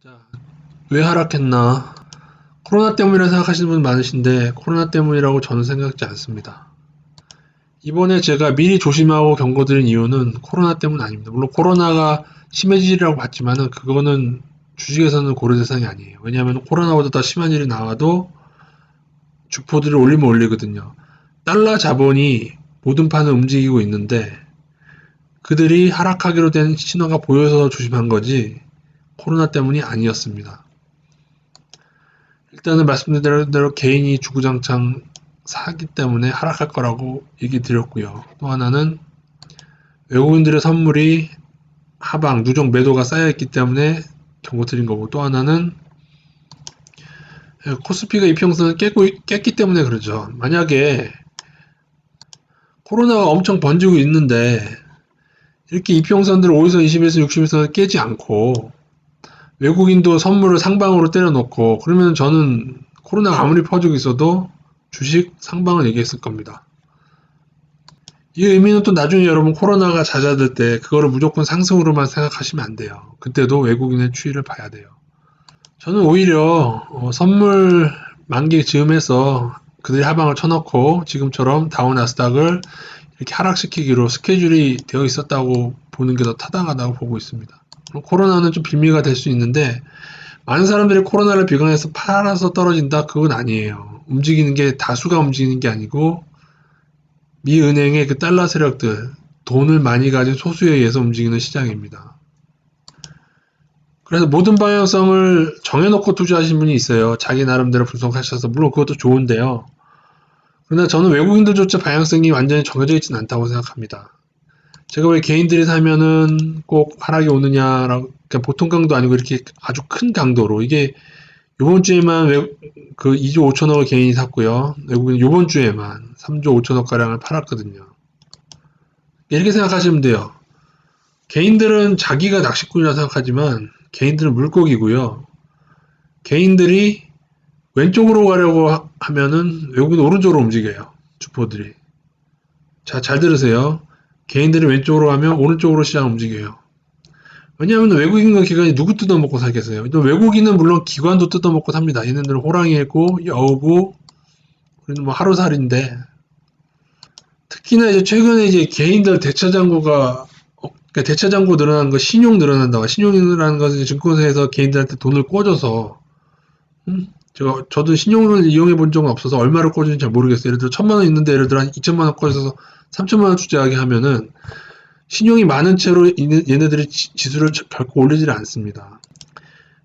자, 왜 하락했나? 코로나 때문이라 생각하시는 분 많으신데 코로나 때문이라고 저는 생각지 않습니다. 이번에 제가 미리 조심하고 경고드린 이유는 코로나 때문 아닙니다. 물론 코로나가 심해지리라고 봤지만은 그거는 주식에서는 고려 대상이 아니에요. 왜냐하면 코로나보다 더 심한 일이 나와도 주포들을 올리면 올리거든요. 달러 자본이 모든 판을 움직이고 있는데 그들이 하락하기로 된 신호가 보여서 조심한 거지 코로나 때문이 아니었습니다. 일단은 말씀드린 대로 개인이 주구장창 사기 때문에 하락할 거라고 얘기 드렸고요. 또 하나는 외국인들의 선물이 하방, 누적 매도가 쌓여있기 때문에 경고 드린 거고, 또 하나는 코스피가 이평선을 깼기 때문에 그러죠. 만약에 코로나가 엄청 번지고 있는데 이렇게 이평선들 5에서 20에서 60에서 깨지 않고 외국인도 선물을 상방으로 때려놓고 그러면 저는 코로나가 아무리 퍼지고 있어도 주식 상방을 얘기했을 겁니다. 이 의미는 또 나중에 여러분 코로나가 잦아들 때 그거를 무조건 상승으로만 생각하시면 안 돼요. 그때도 외국인의 추이를 봐야 돼요. 저는 오히려 선물 만기 즈음해서 그들이 하방을 쳐놓고 지금처럼 다우 나스닥을 이렇게 하락시키기로 스케줄이 되어 있었다고 보는 게 더 타당하다고 보고 있습니다. 코로나는 좀 빌미가 될 수 있는데 많은 사람들이 코로나를 비관해서 팔아서 떨어진다? 그건 아니에요. 움직이는 게 다수가 움직이는 게 아니고 미 은행의 그 달러 세력들, 돈을 많이 가진 소수에 의해서 움직이는 시장입니다. 그래서 모든 방향성을 정해놓고 투자하신 분이 있어요. 자기 나름대로 분석하셔서 물론 그것도 좋은데요. 그러나 저는 외국인들조차 방향성이 완전히 정해져 있지는 않다고 생각합니다. 제가 왜 개인들이 사면은 꼭 하락이 오느냐라고 그러니까 보통 강도 아니고 이렇게 아주 큰 강도로 이게 요번 주에만 그 2조 5천억을 개인이 샀고요. 외국인 요번 주에만 3조 5천억 가량을 팔았거든요. 이렇게 생각하시면 돼요. 개인들은 자기가 낚시꾼이라 생각하지만 개인들은 물고기고요. 개인들이 왼쪽으로 가려고 하면은 외국인 오른쪽으로 움직여요. 주포들이. 자, 잘 들으세요. 개인들이 왼쪽으로 가면 오른쪽으로 시장을 움직여요. 왜냐하면 외국인과 기관이 누구 뜯어먹고 살겠어요. 또 외국인은 물론 기관도 뜯어먹고 삽니다. 얘네들은 호랑이고 여우고 우리는 뭐 하루살인데 특히나 이제 최근에 이제 개인들 대차장고가 그러니까 대차장고 늘어나는 거 신용 늘어난다고 신용이 늘어나는 것은 증권사에서 개인들한테 돈을 꿔줘서 저도 신용을 이용해 본 적은 없어서 얼마를 꿔주는지 잘 모르겠어요. 예를 들어 1,000만 원 있는데 예를 들어 한 2천만 원 꿔줘서 3천만 원 투자하게 하면은 신용이 많은 채로 얘네들이 지수를 결코 올리지를 않습니다.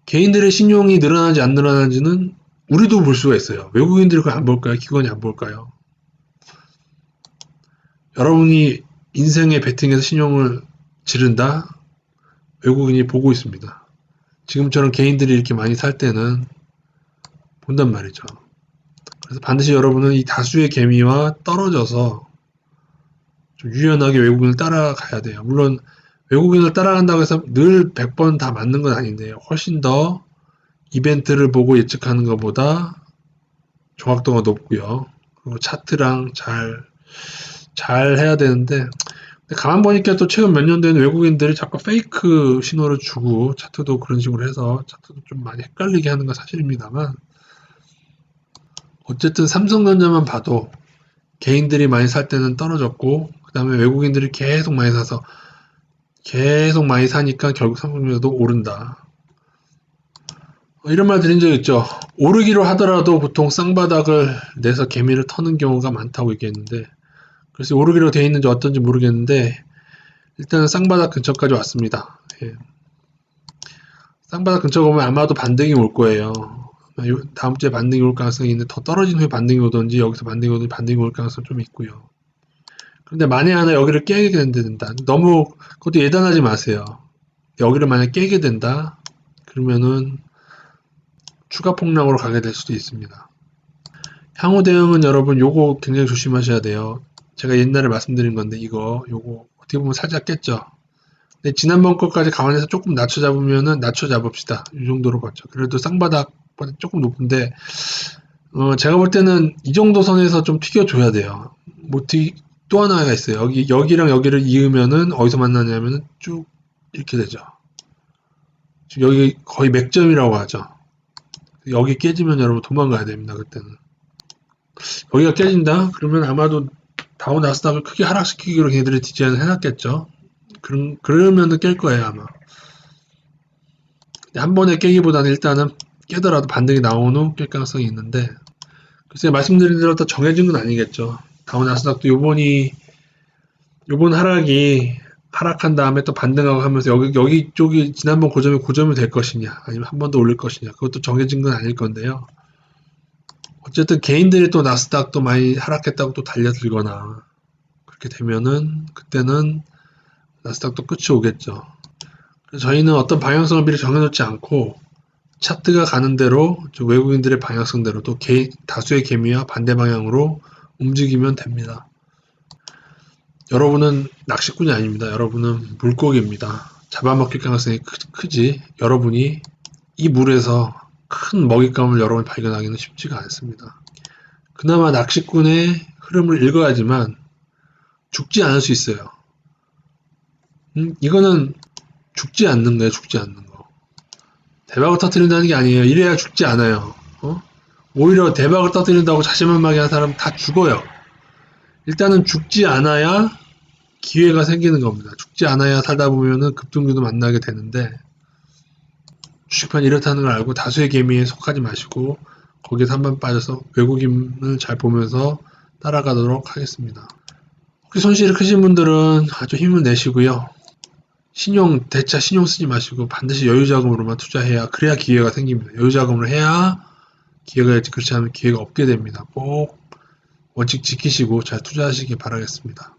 개인들의 신용이 늘어나는지 안 늘어나는지는 우리도 볼 수가 있어요. 외국인들이 그걸 안 볼까요? 기관이 안 볼까요? 여러분이 인생의 베팅에서 신용을 지른다? 외국인이 보고 있습니다. 지금처럼 개인들이 이렇게 많이 살 때는 본단 말이죠. 그래서 반드시 여러분은 이 다수의 개미와 떨어져서 좀 유연하게 외국인을 따라가야 돼요. 물론 외국인을 따라간다고 해서 늘 100번 다 맞는 건 아닌데요. 훨씬 더 이벤트를 보고 예측하는 것보다 정확도가 높고요. 그리고 차트랑 잘 해야 되는데 가만 보니까 또 최근 몇 년도에는 외국인들이 자꾸 페이크 신호를 주고 차트도 그런 식으로 해서 차트도 좀 많이 헷갈리게 하는 건 사실입니다만 어쨌든 삼성전자만 봐도 개인들이 많이 살 때는 떨어졌고 그 다음에 외국인들이 계속 많이 사서 계속 많이 사니까 결국 삼성전자도 오른다. 이런 말 드린 적 있죠. 오르기로 하더라도 보통 쌍바닥을 내서 개미를 터는 경우가 많다고 얘기했는데 그래서 오르기로 돼 있는지 어떤지 모르겠는데 일단은 쌍바닥 근처까지 왔습니다. 예. 쌍바닥 근처 오면 아마도 반등이 올 거예요. 다음 주에 반등이 올 가능성이 있는데 더 떨어진 후에 반등이 오든지 여기서 반등이 오든지 반등이 올 가능성이 좀 있고요. 그런데 만에 하나 여기를 깨게 된다. 너무 그것도 예단하지 마세요. 여기를 만약 깨게 된다. 그러면은 추가 폭락으로 가게 될 수도 있습니다. 향후 대응은 여러분 요거 굉장히 조심하셔야 돼요. 제가 옛날에 말씀드린 건데 요거 어떻게 보면 살짝 깼죠. 근데 지난번 것까지 감안해서 조금 낮춰 잡으면은 낮춰 잡읍시다. 이 정도로 봤죠. 그래도 쌍바닥보다 조금 높은데 제가 볼 때는 이 정도 선에서 좀 튀겨줘야 돼요. 또 하나가 있어요. 여기랑 여기를 이으면은 어디서 만나냐면은 쭉 이렇게 되죠. 지금 여기 거의 맥점이라고 하죠. 여기 깨지면 여러분 도망가야 됩니다. 그때는. 여기가 깨진다? 그러면 아마도 다우 나스닥을 크게 하락시키기로 걔들이 디자인을 해놨겠죠. 그러면은 깰 거예요, 아마. 한 번에 깨기보다는 일단은 깨더라도 반등이 나온 후 깰 가능성이 있는데, 글쎄 말씀드린 대로 다 정해진 건 아니겠죠. 다우 나스닥도 요번 하락이 하락한 다음에 또 반등하고 하면서 여기 쪽이 지난번 고점이 될 것이냐, 아니면 한 번 더 올릴 것이냐, 그것도 정해진 건 아닐 건데요. 어쨌든 개인들이 또 나스닥도 많이 하락했다고 또 달려들거나 그렇게 되면은 그때는 나스닥도 끝이 오겠죠. 그래서 저희는 어떤 방향성을 미리 정해놓지 않고 차트가 가는 대로 외국인들의 방향성대로 또 다수의 개미와 반대 방향으로 움직이면 됩니다. 여러분은 낚시꾼이 아닙니다. 여러분은 물고기입니다. 잡아먹힐 가능성이 크지. 여러분이 이 물에서 큰 먹잇감을 여러분이 발견하기는 쉽지가 않습니다. 그나마 낚시꾼의 흐름을 읽어야지만 죽지 않을 수 있어요. 이거는 죽지 않는 거예요. 죽지 않는 거. 대박을 터뜨린다는 게 아니에요. 이래야 죽지 않아요. 오히려 대박을 터뜨린다고 자신만만하게 하는 사람은 다 죽어요. 일단은 죽지 않아야 기회가 생기는 겁니다. 죽지 않아야 살다 보면은 급등주도 만나게 되는데, 주식판 이렇다는 걸 알고 다수의 개미에 속하지 마시고 거기에서 한번 빠져서 외국인을 잘 보면서 따라가도록 하겠습니다. 혹시 손실이 크신 분들은 아주 힘을 내시고요. 대차 신용 쓰지 마시고 반드시 여유자금으로만 투자해야, 그래야 기회가 생깁니다. 여유자금으로 해야 기회가 있지, 그렇지 않으면 기회가 없게 됩니다. 꼭 원칙 지키시고 잘 투자하시기 바라겠습니다.